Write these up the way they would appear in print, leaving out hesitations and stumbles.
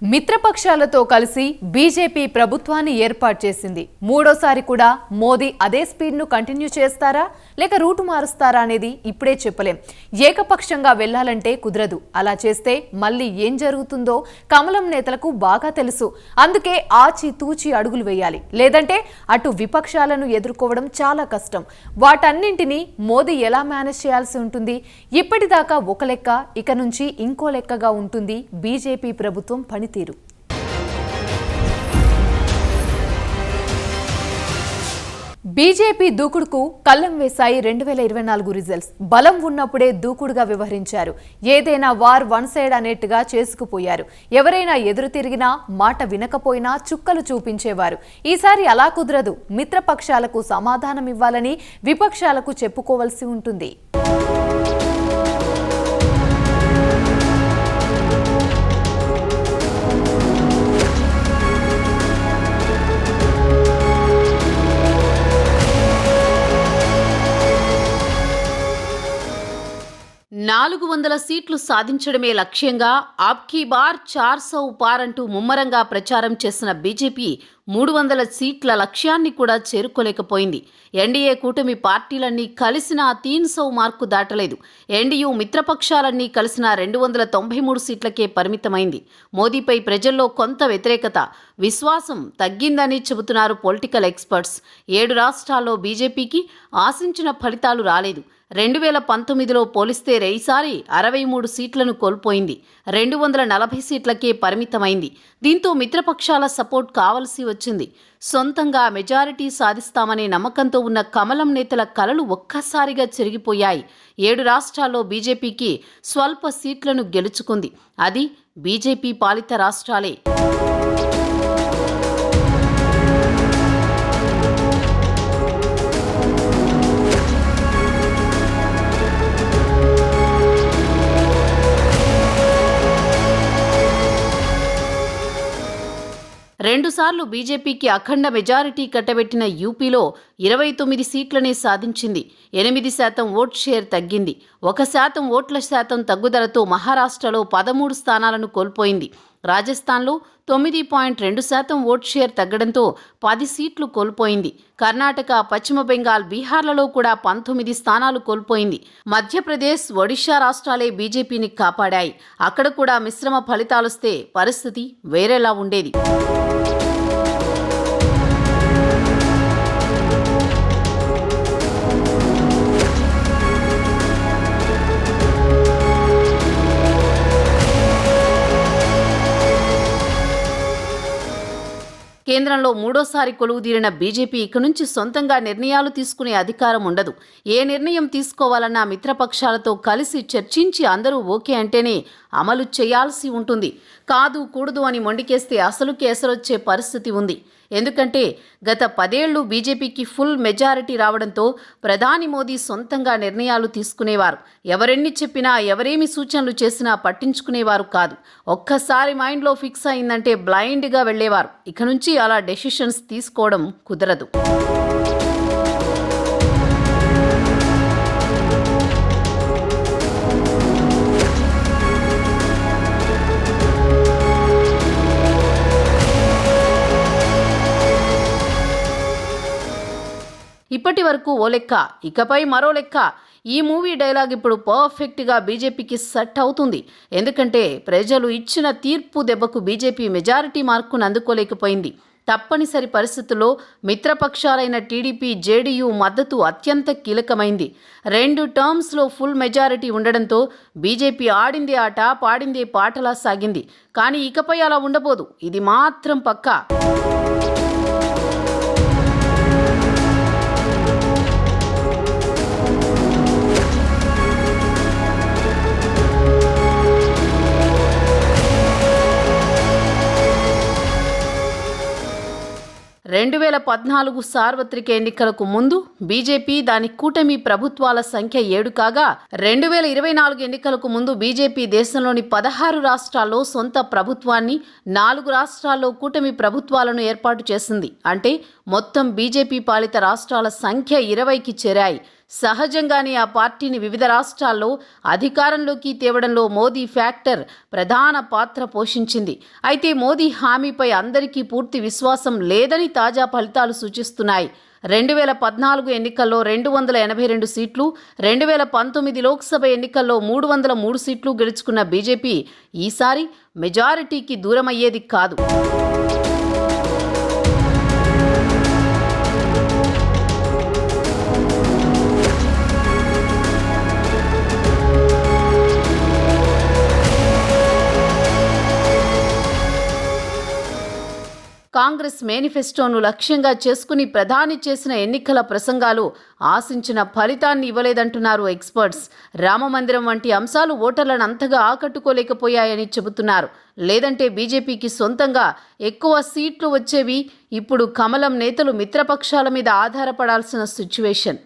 మిత్రపక్షాలతో కలిసి బీజేపీ ప్రభుత్వాన్ని ఏర్పాటు చేసింది. మూడోసారి కూడా మోదీ అదే స్పీడ్ను కంటిన్యూ చేస్తారా లేక రూటు మారుస్తారా అనేది ఇప్పుడే చెప్పలేం. ఏకపక్షంగా వెళ్లాలంటే కుదరదు. అలా చేస్తే మళ్ళీ ఏం జరుగుతుందో కమలం నేతలకు బాగా తెలుసు. అందుకే ఆచితూచి అడుగులు వేయాలి. లేదంటే అటు విపక్షాలను ఎదుర్కోవడం చాలా కష్టం. వాటన్నింటినీ మోదీ ఎలా మేనేజ్ చేయాల్సి ఉంటుంది? ఇప్పటిదాకా ఒక లెక్క, ఇక నుంచి ఇంకో లెక్కగా ఉంటుంది బీజేపీ ప్రభుత్వం పనితీరు. బీజేపీ దూకుడుకు కళ్లం వేశాయి 2024 రిజల్ట్స్. బలం ఉన్నప్పుడే దూకుడుగా వ్యవహరించారు. ఏదైనా వార్ వన్ సైడ్ అనేట్టుగా చేసుకుపోయారు. ఎవరైనా ఎదురు తిరిగినా, మాట వినకపోయినా చుక్కలు చూపించేవారు. ఈసారి అలా కుదరదు. మిత్రపక్షాలకు సమాధానం ఇవ్వాలని విపక్షాలకు చెప్పుకోవలసి ఉంటుంది. నాలుగు 400 సీట్లు సాధించడమే లక్ష్యంగా ఆబ్కీ బార్ 400 పార్ అంటూ ముమ్మరంగా ప్రచారం చేసిన బీజేపీ 300 సీట్ల లక్ష్యాన్ని కూడా చేరుకోలేకపోయింది. ఎన్డీఏ కూటమి పార్టీలన్నీ కలిసిన 300 మార్కు దాటలేదు. ఎన్డీయూ మిత్రపక్షాలన్నీ కలిసిన 293 సీట్లకే పరిమితమైంది. మోదీపై ప్రజల్లో కొంత వ్యతిరేకత, విశ్వాసం తగ్గిందని చెబుతున్నారు పొలిటికల్ ఎక్స్పర్ట్స్. 7 రాష్ట్రాల్లో బీజేపీకి ఆశించిన ఫలితాలు రాలేదు. 2019లో పోలిస్తే ఈసారి 63 సీట్లను కోల్పోయింది. 240 సీట్లకే పరిమితమైంది. దీంతో మిత్రపక్షాల సపోర్ట్ కావలసి వచ్చింది. సొంతంగా మెజారిటీ సాధిస్తామనే నమ్మకంతో ఉన్న కమలం నేతల కలలు ఒక్కసారిగా చెరిగిపోయాయి. 7 రాష్ట్రాల్లో బీజేపీకి స్వల్ప సీట్లను గెలుచుకుంది. అది బీజేపీ పాలిత రాష్ట్రాలే. రెండుసార్లు బీజేపీకి అఖండ మెజారిటీ కట్టబెట్టిన యూపీలో 29 సీట్లనే సాధించింది. 8% ఓట్ షేర్ తగ్గింది. 1% ఓట్ల శాతం తగ్గుదలతో మహారాష్ట్రలో 13 స్థానాలను కోల్పోయింది. రాజస్థాన్లో 9.2% ఓట్ షేర్ తగ్గడంతో 10 సీట్లు కోల్పోయింది. కర్ణాటక, పశ్చిమ బెంగాల్, బీహార్లలో కూడా 19 స్థానాలు కోల్పోయింది. మధ్యప్రదేశ్, ఒడిషా రాష్ట్రాలే బీజేపీని కాపాడాయి. అక్కడ కూడా మిశ్రమ ఫలితాలొస్తే పరిస్థితి వేరేలా ఉండేది. కేంద్రంలో మూడోసారి కొలువుదీరిన బీజేపీ ఇక నుంచి సొంతంగా నిర్ణయాలు తీసుకునే అధికారం ఉండదు. ఏ నిర్ణయం తీసుకోవాలన్నా మిత్రపక్షాలతో కలిసి చర్చించి అందరూ ఓకే అంటేనే అమలు చేయాల్సి ఉంటుంది. కాదు కూడదు అని మొండికేస్తే అసలు కేసరొచ్చే పరిస్థితి ఉంది. ఎందుకంటే గత 10 ఏళ్లు బీజేపీకి ఫుల్ మెజారిటీ రావడంతో ప్రధాని మోదీ సొంతంగా నిర్ణయాలు తీసుకునేవారు. ఎవరెన్ని చెప్పినా, ఎవరేమి సూచనలు చేసినా పట్టించుకునేవారు కాదు. ఒక్కసారి మైండ్లో ఫిక్స్ అయిందంటే బ్లైండ్గా వెళ్లేవారు. ఇక నుంచి అలా డెసిషన్స్ తీసుకోవడం కుదరదు. ఇప్పటి వరకు ఓ లెక్క, ఇకపై మరో లెక్క. ఈ మూవీ డైలాగ్ ఇప్పుడు పర్ఫెక్ట్గా బీజేపీకి సెట్ అవుతుంది. ఎందుకంటే ప్రజలు ఇచ్చిన తీర్పు దెబ్బకు బీజేపీ మెజారిటీ మార్కును అందుకోలేకపోయింది. తప్పనిసరి పరిస్థితుల్లో మిత్రపక్షాలైన టీడీపీ, జేడీయూ మద్దతు అత్యంత కీలకమైంది. 2 టర్మ్స్లో ఫుల్ మెజారిటీ ఉండడంతో బీజేపీ ఆడిందే ఆట, పాడిందే పాటలా సాగింది. కానీ ఇకపై అలా ఉండబోదు. ఇది మాత్రం పక్కా. రెండు 2014 సార్వత్రిక ఎన్నికలకు ముందు బీజేపీ, దాని కూటమి ప్రభుత్వాల సంఖ్య 7 కాగా 2024 ఎన్నికలకు ముందు బీజేపీ దేశంలోని 16 రాష్ట్రాల్లో సొంత ప్రభుత్వాన్ని, 4 రాష్ట్రాల్లో కూటమి ప్రభుత్వాలను ఏర్పాటు చేసింది. అంటే మొత్తం బీజేపీ పాలిత రాష్ట్రాల సంఖ్య 20కి చేరాయి. సహజంగానే ఆ పార్టీని వివిధ రాష్ట్రాల్లో అధికారంలోకి తేవడంలో మోదీ ఫ్యాక్టర్ ప్రధాన పాత్ర పోషించింది. అయితే మోదీ హామీపై అందరికీ పూర్తి విశ్వాసం లేదని తాజా ఫలితాలు సూచిస్తున్నాయి. 2014 ఎన్నికల్లో 282 సీట్లు, 2019 లోక్సభ ఎన్నికల్లో 303 సీట్లు గెలుచుకున్న బీజేపీ ఈసారి మెజారిటీకి దూరమయ్యేది కాదు. కాంగ్రెస్ మేనిఫెస్టోను లక్ష్యంగా చేసుకుని ప్రధాని చేసిన ఎన్నికల ప్రసంగాలు ఆశించిన ఫలితాన్ని ఇవ్వలేదంటున్నారు ఎక్స్పర్ట్స్. రామమందిరం వంటి అంశాలు ఓటర్లను అంతగా ఆకట్టుకోలేకపోయాయని చెబుతున్నారు. లేదంటే బీజేపీకి సొంతంగా ఎక్కువ సీట్లు వచ్చేవి. ఇప్పుడు కమలం నేతలు మిత్రపక్షాల మీద ఆధారపడాల్సిన సిచ్యువేషన్.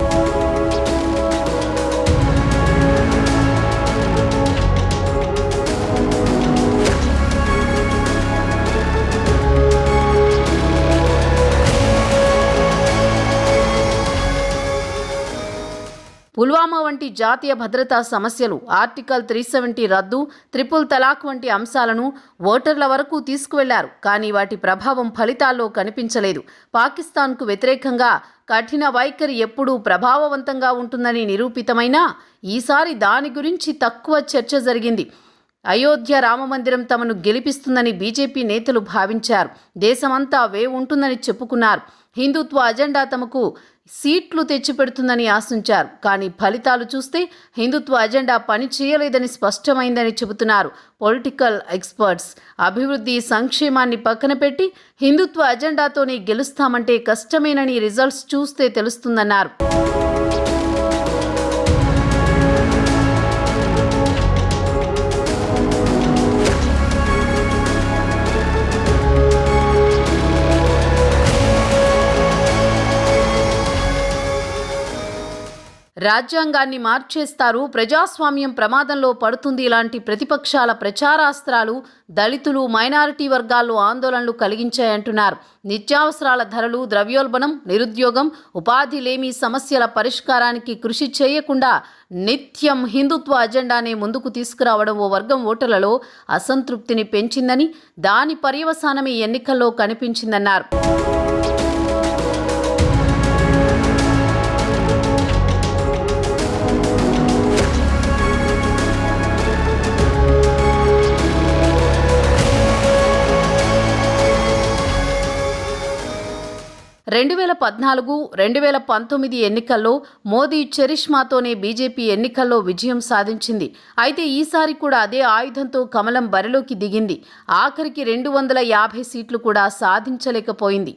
పుల్వామా వంటి జాతీయ భద్రతా సమస్యలు, ఆర్టికల్ 370 రద్దు, ట్రిపుల్ తలాక్ వంటి అంశాలను ఓటర్ల వరకు తీసుకువెళ్లారు. కానీ వాటి ప్రభావం ఫలితాల్లో కనిపించలేదు. పాకిస్తాన్కు వ్యతిరేకంగా కఠిన వైఖరి ఎప్పుడూ ప్రభావవంతంగా ఉంటుందని నిరూపితమైనా ఈసారి దాని గురించి తక్కువ చర్చ జరిగింది. అయోధ్య రామమందిరం తమను గెలిపిస్తుందని బీజేపీ నేతలు భావించారు. దేశమంతా ఉంటుందని చెప్పుకున్నారు. హిందుత్వ అజెండా తమకు సీట్లు తెచ్చిపెడుతుందని ఆశించారు. కానీ ఫలితాలు చూస్తే హిందుత్వ అజెండా పని చేయలేదని స్పష్టమైందని చెబుతున్నారు పొలిటికల్ ఎక్స్పర్ట్స్. అభివృద్ధి, సంక్షేమాన్ని పక్కన పెట్టి హిందుత్వ అజెండాతోనే గెలుస్తామంటే కష్టమేనని రిజల్ట్స్ చూస్తే తెలుస్తుందన్నారు. రాజ్యాంగాన్ని మార్చేస్తారు, ప్రజాస్వామ్యం ప్రమాదంలో పడుతుంది ఇలాంటి ప్రతిపక్షాల ప్రచారాస్త్రాలు దళితులు, మైనారిటీ వర్గాల్లో ఆందోళనలు కలిగించాయంటున్నారు. నిత్యావసరాల ధరలు, ద్రవ్యోల్బణం, నిరుద్యోగం, ఉపాధి లేమి సమస్యల పరిష్కారానికి కృషి చేయకుండా నిత్యం హిందుత్వ అజెండానే ముందుకు తీసుకురావడం ఓ వర్గం ఓటర్లలో అసంతృప్తిని పెంచిందని, దాని పర్యవసానమే ఎన్నికల్లో కనిపించిందన్నారు. రెండు 2019 ఎన్నికల్లో మోదీ చరిష్మాతోనే బీజేపీ ఎన్నికల్లో విజయం సాధించింది. అయితే ఈసారి కూడా అదే ఆయుధంతో కమలం బరిలోకి దిగింది. ఆఖరికి 250 సీట్లు కూడా సాధించలేకపోయింది.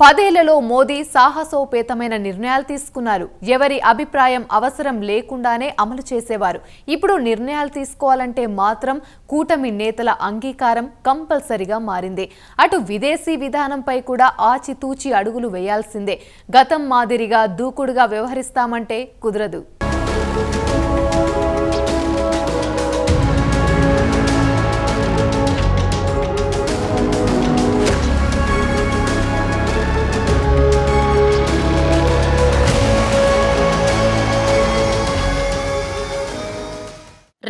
పదేళ్లలో మోదీ సాహసోపేతమైన నిర్ణయాలు తీసుకున్నారు. ఎవరి అభిప్రాయం అవసరం లేకుండానే అమలు చేసేవారు. ఇప్పుడు నిర్ణయాలు తీసుకోవాలంటే మాత్రం కూటమి నేతల అంగీకారం కంపల్సరిగా మారింది. అటు విదేశీ విధానంపై కూడా ఆచితూచి అడుగులు వేయాల్సిందే. గతం మాదిరిగా దూకుడుగా వ్యవహరిస్తామంటే కుదరదు.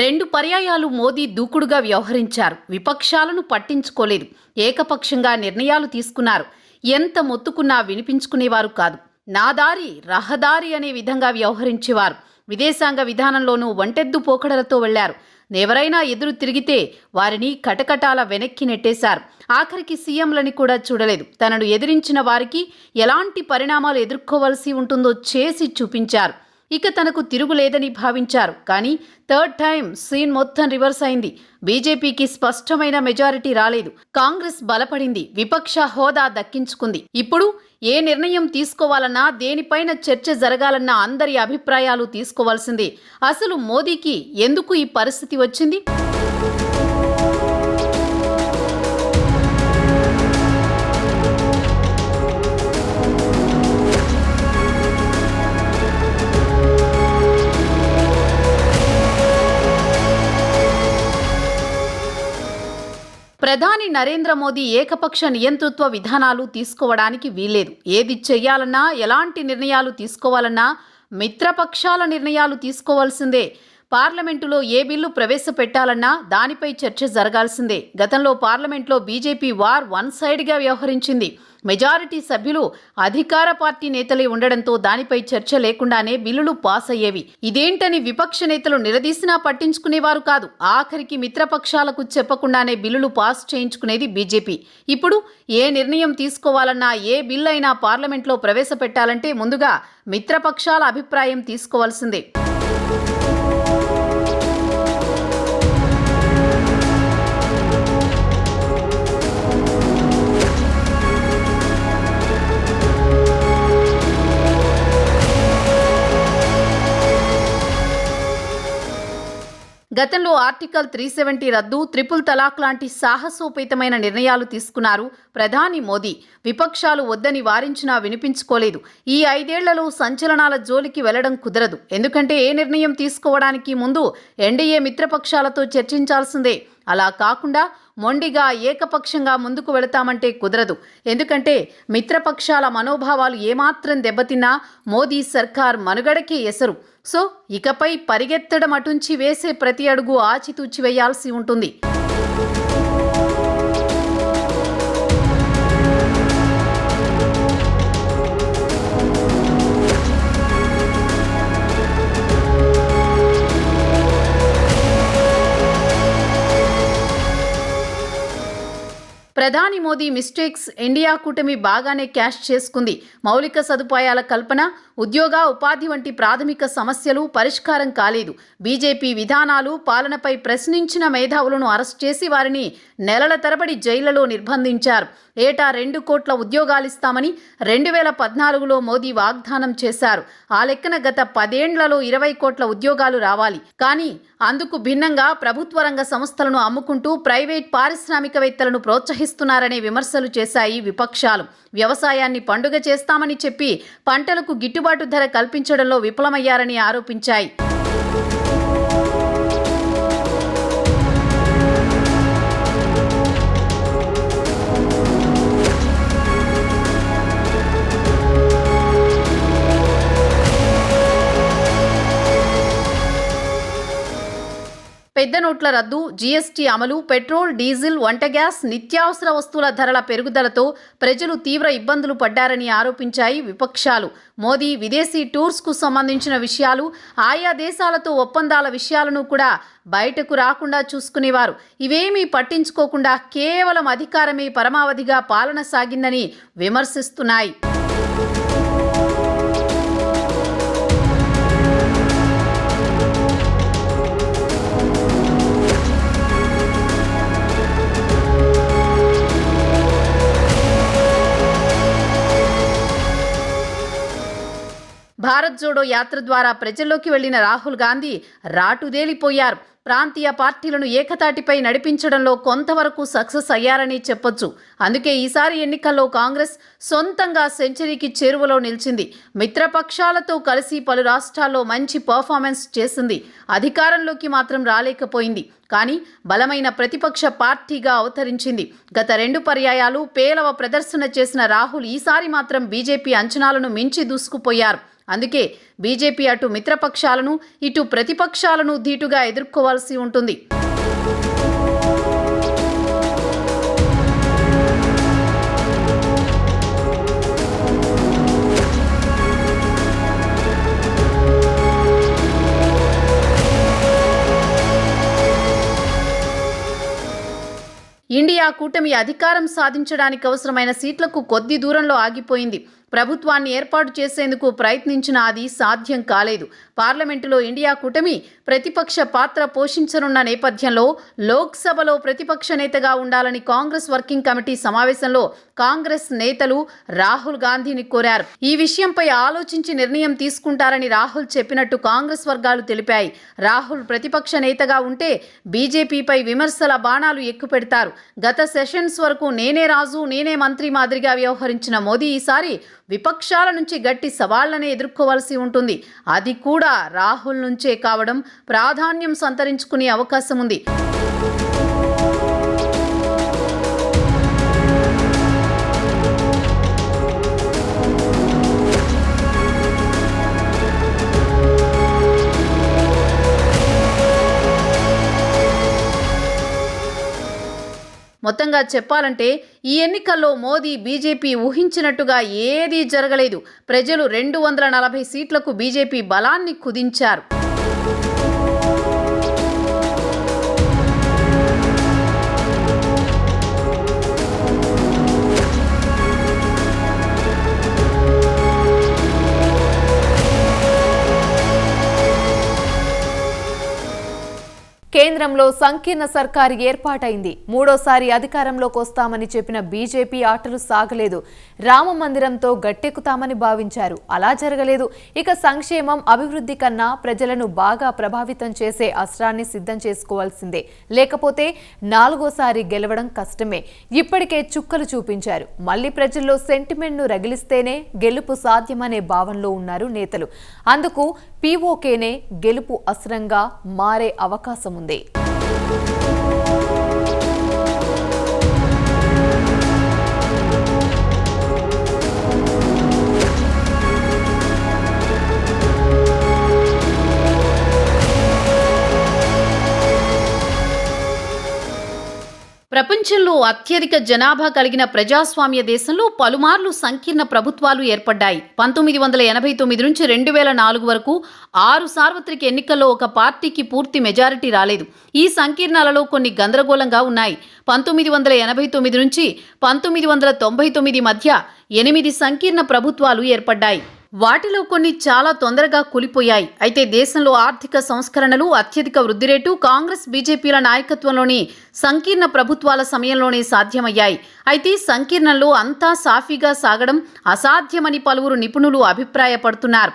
రెండు పర్యాయాలు మోదీ దూకుడుగా వ్యవహరించారు. విపక్షాలను పట్టించుకోలేదు. ఏకపక్షంగా నిర్ణయాలు తీసుకున్నారు. ఎంత మొత్తుకున్నా వినిపించుకునేవారు కాదు. నా దారి రహదారి అనే విధంగా వ్యవహరించేవారు. విదేశాంగ విధానంలోనూ ఒంటెద్దు పోకడలతో వెళ్లారు. ఎవరైనా ఎదురు తిరిగితే వారిని కటకటాల వెనక్కి నెట్టేశారు. ఆఖరికి సీఎంలని కూడా చూడలేదు. తనను ఎదిరించిన వారికి ఎలాంటి పరిణామాలు ఎదుర్కోవలసి ఉంటుందో చేసి చూపించారు. ఇక తనకు తిరుగులేదని భావించారు. కానీ థర్డ్ టైం సీన్ మొత్తం రివర్స్ అయింది. బీజేపీకి స్పష్టమైన మెజారిటీ రాలేదు. కాంగ్రెస్ బలపడింది. విపక్ష హోదా దక్కించుకుంది. ఇప్పుడు ఏ నిర్ణయం తీసుకోవాలన్నా, దేనిపైన చర్చ జరగాలన్నా అందరి అభిప్రాయాలు తీసుకోవాల్సిందే. అసలు మోదీకి ఎందుకు ఈ పరిస్థితి వచ్చింది? ప్రధాని నరేంద్ర మోదీ ఏకపక్ష నియంతృత్వ విధానాలు తీసుకోవడానికి వీల్లేదు. ఏది చెయ్యాలన్నా, ఎలాంటి నిర్ణయాలు తీసుకోవాలన్నా మిత్రపక్షాల నిర్ణయాలు తీసుకోవాల్సిందే. పార్లమెంటులో ఏ బిల్లు ప్రవేశపెట్టాలన్నా దానిపై చర్చ జరగాల్సిందే. గతంలో పార్లమెంట్లో బీజేపీ వన్ సైడ్గా వ్యవహరించింది. మెజారిటీ సభ్యులు అధికార పార్టీ నేతలే ఉండడంతో దానిపై చర్చ లేకుండానే బిల్లులు పాస్ అయ్యేవి. ఇదేంటని విపక్ష నేతలు నిలదీసినా పట్టించుకునేవారు కాదు. ఆఖరికి మిత్రపక్షాలకు చెప్పకుండానే బిల్లులు పాస్ చేయించుకునేది బీజేపీ. ఇప్పుడు ఏ నిర్ణయం తీసుకోవాలన్నా, ఏ బిల్లు అయినా పార్లమెంట్లో ప్రవేశపెట్టాలంటే ముందుగా మిత్రపక్షాల అభిప్రాయం తీసుకోవాల్సిందే. గతంలో ఆర్టికల్ 370 రద్దు, ట్రిపుల్ తలాక్ లాంటి సాహసోపేతమైన నిర్ణయాలు తీసుకున్నారు ప్రధాని మోదీ. విపక్షాలు వద్దని వారించినా వినిపించుకోలేదు. ఈ 5 ఏళ్లలో సంచలనాల జోలికి వెళ్లడం కుదరదు. ఎందుకంటే ఏ నిర్ణయం తీసుకోవడానికి ముందు ఎన్డీఏ మిత్రపక్షాలతో చర్చించాల్సిందే. అలా కాకుండా మొండిగా ఏకపక్షంగా ముందుకు వెళతామంటే కుదరదు. ఎందుకంటే మిత్రపక్షాల మనోభావాలు ఏమాత్రం దెబ్బతిన్నా మోదీ సర్కార్ మనుగడకే ఎసరు. సో ఇకపై పరిగెత్తడం అటుంచి వేసే ప్రతి అడుగు ఆచితూచి వేయాల్సి ఉంటుంది. ప్రధాని మోదీ మిస్టేక్స్ ఇండియా కూటమి బాగానే క్యాష్ చేసుకుంది. మౌలిక సదుపాయాల కల్పన, ఉద్యోగ, ఉపాధి వంటి ప్రాథమిక సమస్యలు పరిష్కారం కాలేదు. బీజేపీ విధానాలు, పాలనపై ప్రశ్నించిన మేధావులను అరెస్ట్ చేసి వారిని నెలల తరబడి జైళ్లలో నిర్బంధించారు. ఏటా 2 కోట్ల ఉద్యోగాలిస్తామని 2014లో మోదీ వాగ్దానం చేశారు. ఆ లెక్కన గత 10 ఏళ్లలో 20 కోట్ల ఉద్యోగాలు రావాలి. కానీ అందుకు భిన్నంగా ప్రభుత్వ రంగ సంస్థలను అమ్ముకుంటూ ప్రైవేట్ పారిశ్రామికవేత్తలను ప్రోత్సహిస్తున్నారనే విమర్శలు చేశాయి విపక్షాలు. వ్యవసాయాన్ని పండుగ చేస్తామని చెప్పి పంటలకు గిట్టుబాటు ధర కల్పించడంలో విఫలమయ్యారని ఆరోపించాయి. పెద్ద నోట్ల రద్దు, జీఎస్టీ అమలు, పెట్రోల్, డీజిల్, వంట గ్యాస్, నిత్యావసర వస్తువుల ధరల పెరుగుదలతో ప్రజలు తీవ్ర ఇబ్బందులు పడ్డారని ఆరోపించాయి విపక్షాలు. మోదీ విదేశీ టూర్స్కు సంబంధించిన విషయాలు, ఆయా దేశాలతో ఒప్పందాల విషయాలను కూడా బయటకు రాకుండా చూసుకునేవారు. ఇవేమీ పట్టించుకోకుండా కేవలం అధికారమే పరమావధిగా పాలన సాగిందని విమర్శిస్తున్నాయి. భారత్ జోడో యాత్ర ద్వారా ప్రజల్లోకి వెళ్లిన రాహుల్ గాంధీ రాటుదేలిపోయారు. ప్రాంతీయ పార్టీలను ఏకతాటిపై నడిపించడంలో కొంతవరకు సక్సెస్ అయ్యారని చెప్పొచ్చు. అందుకే ఈసారి ఎన్నికల్లో కాంగ్రెస్ సొంతంగా సెంచరీకి చేరువలో నిలిచింది. మిత్రపక్షాలతో కలిసి పలు రాష్ట్రాల్లో మంచి పర్ఫార్మెన్స్ చేసింది. అధికారంలోకి మాత్రం రాలేకపోయింది. కానీ బలమైన ప్రతిపక్ష పార్టీగా అవతరించింది. గత 2 పర్యాయాలు పేలవ ప్రదర్శన చేసిన రాహుల్ ఈసారి మాత్రం బీజేపీ అంచనాలను మించి దూసుకుపోయారు. అందుకే బీజేపీ అటు మిత్రపక్షాలను, ఇటు ప్రతిపక్షాలను ధీటుగా ఎదుర్కోవాల్సి ఉంటుంది. ఇండియా కూటమి అధికారం సాధించడానికి అవసరమైన సీట్లకు కొద్ది దూరంలో ఆగిపోయింది. ప్రభుత్వాన్ని ఏర్పాటు చేసేందుకు ప్రయత్నించినా అది సాధ్యం కాలేదు. పార్లమెంటులో ఇండియా కూటమి ప్రతిపక్ష పాత్ర పోషించనున్న నేపథ్యంలో లోక్సభలో ప్రతిపక్ష నేతగా ఉండాలని కాంగ్రెస్ వర్కింగ్ కమిటీ సమావేశంలో కాంగ్రెస్ నేతలు రాహుల్ గాంధీని కోరారు. ఈ విషయంపై ఆలోచించి నిర్ణయం తీసుకుంటారని రాహుల్ చెప్పినట్టు కాంగ్రెస్ వర్గాలు తెలిపాయి. రాహుల్ ప్రతిపక్ష నేతగా ఉంటే బీజేపీపై విమర్శల బాణాలు ఎక్కుపెడతారు. గత సెషన్స్ వరకు నేనే రాజు, నేనే మంత్రి మాదిరిగా వ్యవహరించిన మోదీ ఈసారి విపక్షాల నుంచి గట్టి సవాళ్లనే ఎదుర్కోవాల్సి ఉంటుంది. అది కూడా రాహుల్ నుంచే కావడం ప్రాధాన్యం సంతరించుకునే అవకాశం ఉంది. మొత్తంగా చెప్పాలంటే ఈ ఎన్నికల్లో మోదీ బీజేపీ ఊహించినట్టుగా ఏదీ జరగలేదు. ప్రజలు 240 సీట్లకు బీజేపీ బలాన్ని కుదించారు. కేంద్రంలో సంకీర్ణ సర్కారు ఏర్పాటైంది. మూడోసారి అధికారంలోకి వస్తామని చెప్పిన బీజేపీ ఆటలు సాగలేదు. రామ మందిరంతో గట్టెక్కుతామని భావించారు. అలా జరగలేదు. ఇక సంక్షేమం, అభివృద్ధి కన్నా ప్రజలను బాగా ప్రభావితం చేసే అస్త్రాన్ని సిద్ధం చేసుకోవాల్సిందే. లేకపోతే నాలుగోసారి గెలవడం కష్టమే. ఇప్పటికే చుక్కలు చూపించారు. మళ్లీ ప్రజల్లో సెంటిమెంట్ను రగిలిస్తేనే గెలుపు సాధ్యమనే భావనలో ఉన్నారు నేతలు. అందుకు పీఓకేనే గెలుపు అస్త్రంగా మారే అవకాశం ఉంది. ప్రపంచంలో అత్యధిక జనాభా కలిగిన ప్రజాస్వామ్య దేశంలో పలుమార్లు సంకీర్ణ ప్రభుత్వాలు ఏర్పడ్డాయి. 1989 నుంచి 2004 వరకు 6 సార్వత్రిక ఎన్నికల్లో ఒక పార్టీకి పూర్తి మెజారిటీ రాలేదు. ఈ సంకీర్ణాలలో కొన్ని గందరగోళంగా ఉన్నాయి. 1989 నుంచి 1999 మధ్య 8 సంకీర్ణ ప్రభుత్వాలు ఏర్పడ్డాయి. వాటిలో కొన్ని చాలా తొందరగా కూలిపోయాయి. అయితే దేశంలో ఆర్థిక సంస్కరణలు, అత్యధిక వృద్ధి రేటు కాంగ్రెస్, బీజేపీల నాయకత్వంలోని సంకీర్ణ ప్రభుత్వాల సమయంలోనే సాధ్యమయ్యాయి. అయితే సంకీర్ణంలో అంతా సాఫీగా సాగడం అసాధ్యమని పలువురు నిపుణులు అభిప్రాయపడుతున్నారు.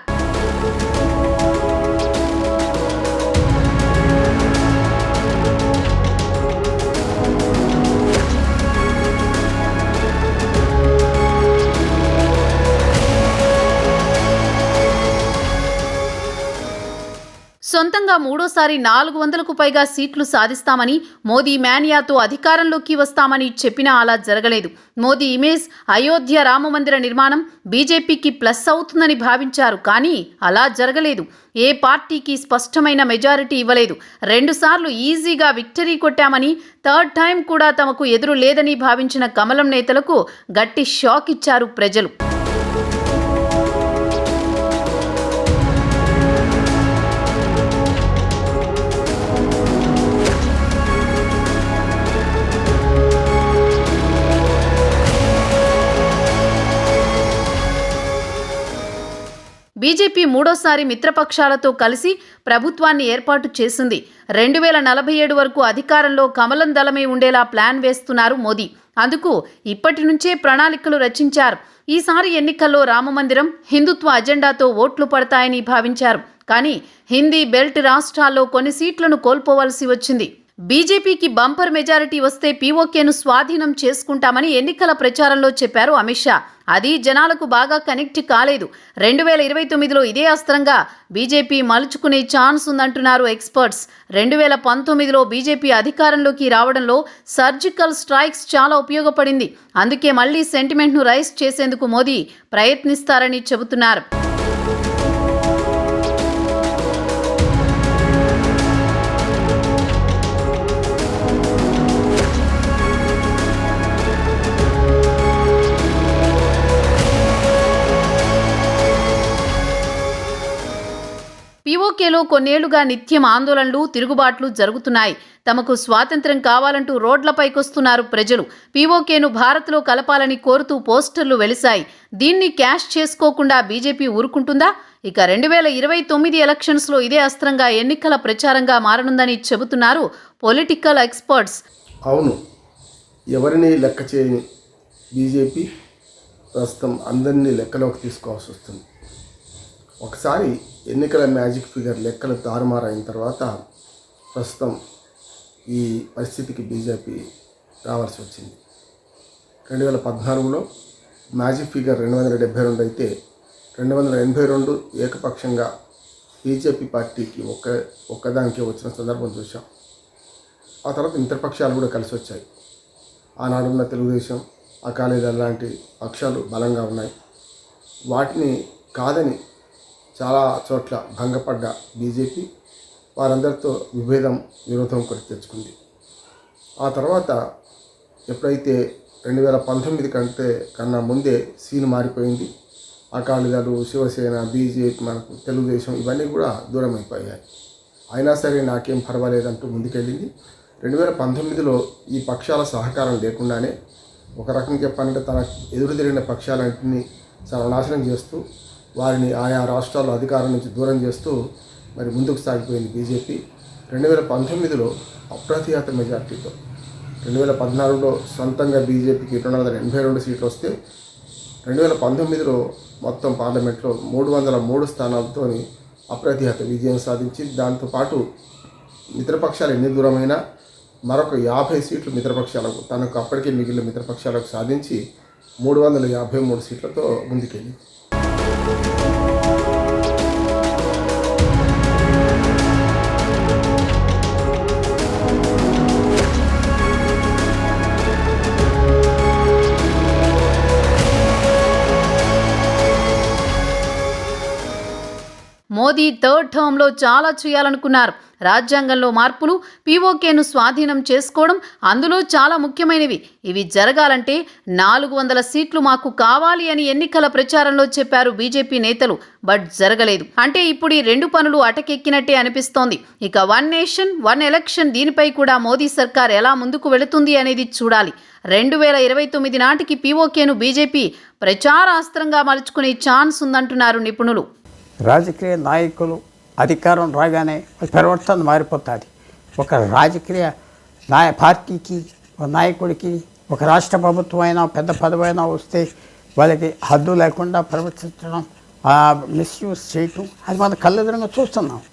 సొంతంగా మూడోసారి 400కు పైగా సీట్లు సాధిస్తామని, మోదీ మేనియాతో అధికారంలోకి వస్తామని చెప్పినా అలా జరగలేదు. మోదీ ఇమేజ్, అయోధ్య రామమందిర నిర్మాణం బీజేపీకి ప్లస్ అవుతుందని భావించారు. కానీ అలా జరగలేదు. ఏ పార్టీకి స్పష్టమైన మెజారిటీ ఇవ్వలేదు. 2 సార్లు ఈజీగా విక్టరీ కొట్టామని, థర్డ్ టైం కూడా తమకు ఎదురు లేదని భావించిన కమలం నేతలకు గట్టి షాక్ ఇచ్చారు ప్రజలు. బీజేపీ మూడోసారి మిత్రపక్షాలతో కలిసి ప్రభుత్వాన్ని ఏర్పాటు చేసింది. 2047 వరకు అధికారంలో కమలం దళమే ఉండేలా ప్లాన్ వేస్తున్నారు మోదీ. అందుకు ఇప్పటి నుంచే ప్రణాళికలు రచించారు. ఈసారి ఎన్నికల్లో రామమందిరం, హిందుత్వ అజెండాతో ఓట్లు పడతాయని భావించారు. కానీ హిందీ బెల్ట్ రాష్ట్రాల్లో కొన్ని సీట్లను కోల్పోవలసి వచ్చింది. బీజేపీకి బంపర్ మెజారిటీ వస్తే పీఓకేను స్వాధీనం చేసుకుంటామని ఎన్నికల ప్రచారంలో చెప్పారు అమిత్ షా. అది జనాలకు బాగా కనెక్ట్ కాలేదు. 2029లో ఇదే అస్త్రంగా బీజేపీ మలుచుకునే ఛాన్స్ ఉందంటున్నారు ఎక్స్పర్ట్స్. 2019లో బీజేపీ అధికారంలోకి రావడంలో సర్జికల్ స్ట్రైక్స్ చాలా ఉపయోగపడింది. అందుకే మళ్లీ సెంటిమెంట్ను రైజ్ చేసేందుకు మోదీ ప్రయత్నిస్తారని చెబుతున్నారు. పీఓకేలో కొన్నేళ్లుగా నిత్యం ఆందోళనలు, తిరుగుబాట్లు జరుగుతున్నాయి. తమకు స్వాతంత్ర్యం కావాలంటూ రోడ్లపైకొస్తున్నారు ప్రజలు. పీఓకేను భారత్లో కలపాలని కోరుతూ పోస్టర్లు వెలిశాయి. దీన్ని క్యాష్ చేసుకోకుండా బీజేపీ ఊరుకుంటుందా? ఇక 2029 ఎలక్షన్స్లో ఇదే అస్త్రంగా ఎన్నికల ప్రచారంగా మారనుందని చెబుతున్నారు పొలిటికల్ ఎక్స్పర్ట్స్. అవును, ఎవరిని లెక్క చేయని బీజేపీ ప్రస్తుతం అందరినీ లెక్కలోకి తీసుకోవాల్సి వస్తుంది. ఒకసారి ఎన్నికల మ్యాజిక్ ఫిగర్ లెక్కలు తారుమారైన తర్వాత ప్రస్తుతం ఈ పరిస్థితికి బీజేపీ రావాల్సి వచ్చింది. 2014లో మ్యాజిక్ ఫిగర్ 272 అయితే 282 ఏకపక్షంగా బీజేపీ పార్టీకి ఒక్కదానికే వచ్చిన సందర్భం చూసాం. ఆ తర్వాత మిత్రపక్షాలు కూడా కలిసి వచ్చాయి. ఆనాడున్న తెలుగుదేశం, అకాలీదళ లాంటి పక్షాలు బలంగా ఉన్నాయి. వాటిని కాదని చాలా చోట్ల భంగపడ్డ బీజేపీ వారందరితో విరోధం కొని తెచ్చుకుంది. ఆ తర్వాత ఎప్పుడైతే 2019 కన్నా ముందే సీన్ మారిపోయింది. అకాలీదళు, శివసేన, బీజేపీ, మనకు తెలుగుదేశం ఇవన్నీ కూడా దూరం అయిపోయాయి. అయినా సరే నాకేం పర్వాలేదంటూ ముందుకెళ్ళింది. 2019లో ఈ పక్షాల సహకారం లేకుండానే ఒక రకంగా చెప్పాలంటే తన ఎదురు తిరిగిన పక్షాలన్నింటినీ సర్వనాశనం చేస్తూ వారిని ఆయా రాష్ట్రాల్లో అధికారం నుంచి దూరం చేస్తూ మరి ముందుకు సాగిపోయింది బీజేపీ. 2019లో అప్రతిహత మెజార్టీతో 2014లో సొంతంగా బీజేపీకి 282 సీట్లు వస్తే 2019లో మొత్తం పార్లమెంట్లో 303 స్థానాలతో అప్రతిహత విజయం సాధించి దాంతోపాటు మిత్రపక్షాలు ఎన్ని దూరమైనా మరొక 50 సీట్లు మిత్రపక్షాలకు తనకు అప్పటికే మిగిలిన మిత్రపక్షాలకు సాధించి 353 సీట్లతో ముందుకెళ్ళింది. మోదీ థర్డ్ టర్మ్లో చాలా చేయాలనుకున్నారు. రాజ్యాంగంలో మార్పులు, పీఓకేను స్వాధీనం చేసుకోవడం అందులో చాలా ముఖ్యమైనవి. ఇవి జరగాలంటే 400 సీట్లు మాకు కావాలి అని ఎన్నికల ప్రచారంలో చెప్పారు బీజేపీ నేతలు. బట్ జరగలేదు. అంటే ఇప్పుడు ఈ 2 పనులు అటకెక్కినట్టే అనిపిస్తోంది. ఇక వన్ నేషన్ వన్ ఎలక్షన్, దీనిపై కూడా మోదీ సర్కార్ ఎలా ముందుకు వెళుతుంది అనేది చూడాలి. 2029 నాటికి పీఓకేను బీజేపీ ప్రచారాస్త్రంగా మలుచుకునే ఛాన్స్ ఉందంటున్నారు నిపుణులు. రాజకీయ నాయకులు అధికారం రాగానే పరివర్తన మారిపోతుంది. ఒక రాజకీయ పార్టీకి, ఒక నాయకుడికి, ఒక రాష్ట్ర ప్రభుత్వం అయినా పెద్ద పదవైనా వస్తే వాళ్ళకి హద్దు లేకుండా ప్రవర్తించడం, మిస్యూజ్ చేయటం అది మనం కళ్ళెదురుగా చూస్తున్నాం.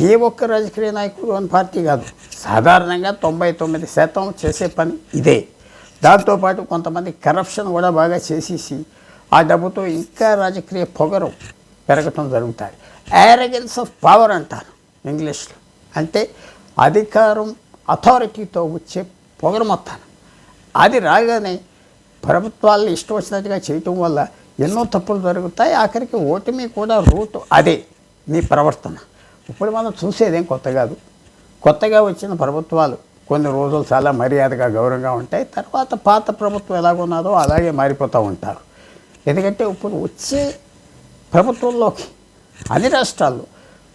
ఏ ఒక్క రాజకీయ నాయకుడు అని పార్టీ కాదు, సాధారణంగా 99% చేసే పని ఇదే. దాంతోపాటు కొంతమంది కరప్షన్ కూడా బాగా చేసేసి ఆ డబ్బుతో ఇంకా రాజకీయ పొగరు పెరగటం జరుగుతుంది. యారగెన్స్ ఆఫ్ పవర్ అంటారు ఇంగ్లీష్లో. అంటే అధికారం, అథారిటీతో వచ్చే పొగరు మొత్తాన్ని అది రాగానే ప్రభుత్వాలను ఇష్టం వచ్చినట్టుగా చేయటం వల్ల ఎన్నో తప్పులు జరుగుతాయి. ఆఖరికి ఓటమి కూడా రూట్ అదే నీ ప్రవర్తన. ఇప్పుడు మనం చూసేదేం కొత్త కాదు. కొత్తగా వచ్చిన ప్రభుత్వాలు కొన్ని రోజులు చాలా మర్యాదగా గౌరవంగా ఉంటాయి. తర్వాత పాత ప్రభుత్వం ఎలాగున్నదో అలాగే మారిపోతూ ఉంటారు. ఎందుకంటే ఇప్పుడు వచ్చే ప్రభుత్వంలోకి అన్ని రాష్ట్రాల్లో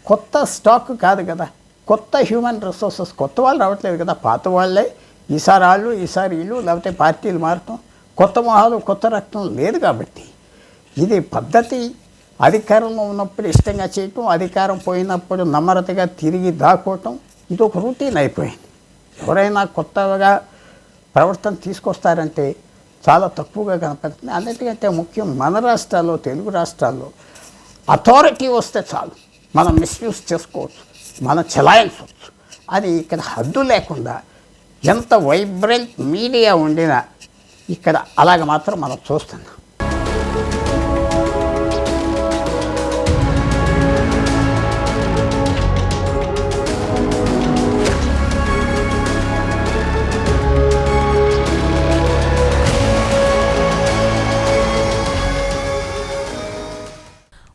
కొత్త స్టాక్ కాదు కదా, కొత్త హ్యూమన్ రిసోర్సెస్ కొత్త వాళ్ళు రావట్లేదు కదా, పాత వాళ్ళే ఈసారి వాళ్ళు, ఈసారి వీళ్ళు, లేకపోతే పార్టీలు మారటం, కొత్త మొహాలు, కొత్త రక్తం లేదు. కాబట్టి ఇది పద్ధతి. అధికారంలో ఉన్నప్పుడు ఇష్టంగా చేయటం, అధికారం పోయినప్పుడు నమ్రతగా తిరిగి దాక్కోవటం, ఇది ఒక రొటీన్ అయిపోయింది. ఎవరైనా కొత్తగా ప్రవర్తన తీసుకొస్తారంటే చాలా తక్కువగా కనపడుతుంది. అన్నిటికంటే ముఖ్యం మన రాష్ట్రాల్లో, తెలుగు రాష్ట్రాల్లో అథారిటీ వస్తే చాలు మనం మిస్యూజ్ చేసుకోవచ్చు, మనం చెలాయించవచ్చు. అది ఇక్కడ హద్దు లేకుండా ఎంత వైబ్రెంట్ మీడియా ఉండినా ఇక్కడ అలాగ మాత్రం మనం చూస్తున్నాం.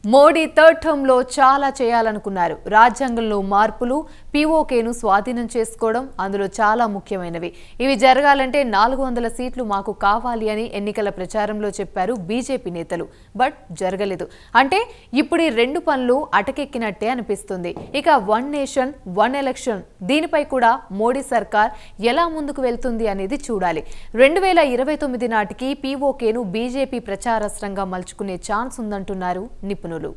మోడీ థర్డ్ టర్మ్లో చాలా చేయాలనుకున్నారు. రాజ్యాంగంలో మార్పులు, పీఓకేను స్వాధీనం చేసుకోవడం అందులో చాలా ముఖ్యమైనవి. ఇవి జరగాలంటే 400 సీట్లు మాకు కావాలి అని ఎన్నికల ప్రచారంలో చెప్పారు బీజేపీ నేతలు. బట్ జరగలేదు. అంటే ఇప్పుడు ఈ 2 పనులు అటకెక్కినట్టే అనిపిస్తుంది. ఇక వన్ నేషన్ వన్ ఎలక్షన్, దీనిపై కూడా మోడీ సర్కార్ ఎలా ముందుకు వెళ్తుంది అనేది చూడాలి. 2029 నాటికి పీఓకేను బీజేపీ ప్రచారాస్త్రంగా మలుచుకునే ఛాన్స్ ఉందంటున్నారు నిపుణులు.